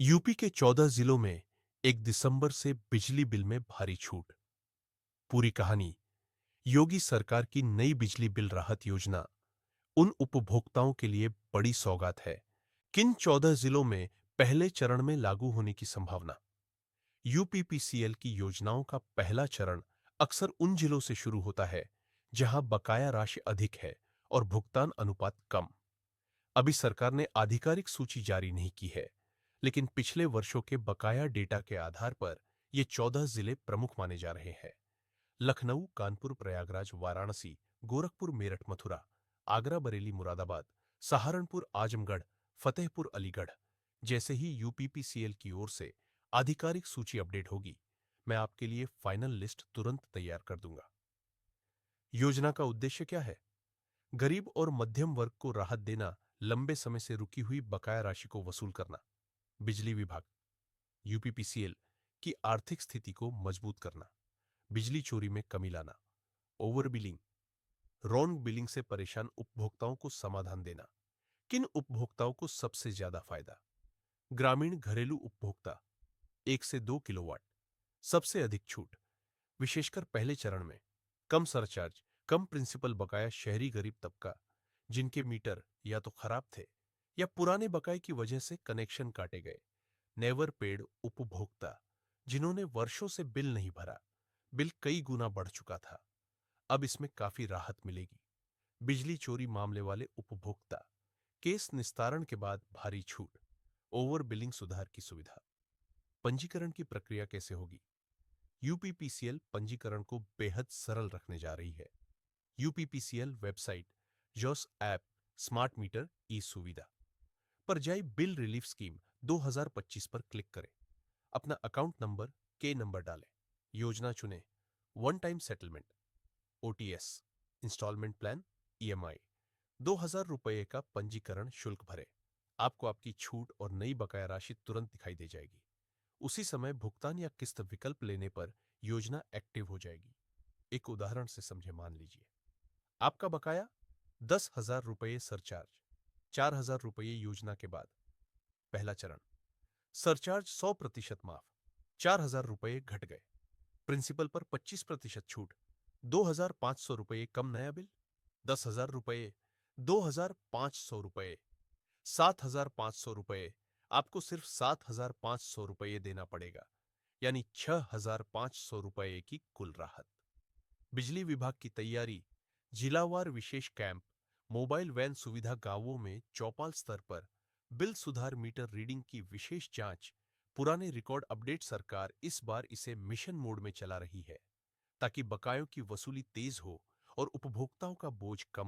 UP के 14 जिलों में 1 दिसंबर से बिजली बिल में भारी छूट। पूरी कहानी। योगी सरकार की नई बिजली बिल राहत योजना उन उपभोक्ताओं के लिए बड़ी सौगात है। किन 14 जिलों में पहले चरण में लागू होने की संभावना? यूपीपीसीएल की योजनाओं का पहला चरण अक्सर उन जिलों से शुरू होता है जहां बकाया राशि अधिक है और भुगतान अनुपात कम। अभी सरकार ने आधिकारिक सूची जारी नहीं की है, लेकिन पिछले वर्षों के बकाया डेटा के आधार पर ये 14 जिले प्रमुख माने जा रहे हैं। लखनऊ, कानपुर, प्रयागराज, वाराणसी, गोरखपुर, मेरठ, मथुरा, आगरा, बरेली, मुरादाबाद, सहारनपुर, आजमगढ़, फतेहपुर, अलीगढ़ जैसे ही यूपीपीसीएल की ओर से आधिकारिक सूची अपडेट होगी, मैं आपके लिए फाइनल लिस्ट तुरंत तैयार कर दूंगा। योजना का उद्देश्य क्या है? गरीब और मध्यम वर्ग को राहत देना, लंबे समय से रुकी हुई बकाया राशि को वसूल करना। बिजली विभाग यूपीपीसीएल की आर्थिक स्थिति को मजबूत करना, बिजली चोरी में कमी लाना, ओवर बिलिंग, रॉन्ग बिलिंग से परेशान उपभोक्ताओं को समाधान देना। किन उपभोक्ताओं को सबसे ज्यादा फायदा? ग्रामीण घरेलू उपभोक्ता 1 से 2 किलोवाट, सबसे अधिक छूट, विशेषकर पहले चरण में। कम सरचार्ज, कम प्रिंसिपल बकाया शहरी गरीब तबका, जिनके मीटर या तो खराब थे या पुराने बकाये की वजह से कनेक्शन काटे गए। नेवर पेड उपभोक्ता, जिन्होंने वर्षों से बिल नहीं भरा, बिल कई गुना बढ़ चुका था, अब इसमें काफी राहत मिलेगी। बिजली चोरी मामले वाले उपभोक्ता, केस निस्तारण के बाद भारी छूट, ओवर बिलिंग सुधार की सुविधा। पंजीकरण की प्रक्रिया कैसे होगी? यूपीपीसीएल पंजीकरण को बेहद सरल रखने जा रही है। यूपीपीसीएल वेबसाइट, जॉस app, smart meter e Suvidha पर जाई, बिल रिलीफ स्कीम 2025 पर क्लिक करें, अपना अकाउंट नंबर, के नंबर डालें, योजना चुनें, one time settlement, OTS, instalment plan, EMI, 2000 रुपये का पंजीकरण शुल्क भरें। आपको आपकी छूट और नई बकाया राशि तुरंत दिखाई दे जाएगी। उसी समय भुगतान या किस्त विकल्प लेने पर योजना एक्टिव हो जाएगी। एक उदाहरण से समझे, मान लीजिए आपका बकाया 10,000 रुपये सरचार्ज, 4,000 रुपये योजना के बाद। पहला चरण, सरचार्ज 100% माफ, 4,000 रुपये घट गए, प्रिंसिपल पर 25% छूट, 2,500 रुपये कम नया बिल, 10,000 रुपये, 2,500 रुपये, 7,500 रुपये, आपको सिर्फ 7,500 रुपये देना पड़ेगा, यानी 6,500 रुपये की कुल राहत। बिजली विभाग की तैयारी, जिलावार विशेष कैंप, मोबाइल वैन सुविधा, गांवों में चौपाल स्तर पर बिल सुधार, मीटर रीडिंग की विशेष जांच, पुराने रिकॉर्ड अपडेट। सरकार इस बार इसे मिशन मोड में चला रही है ताकि बकायों की वसूली तेज हो और उपभोक्ताओं का बोझ कम हो।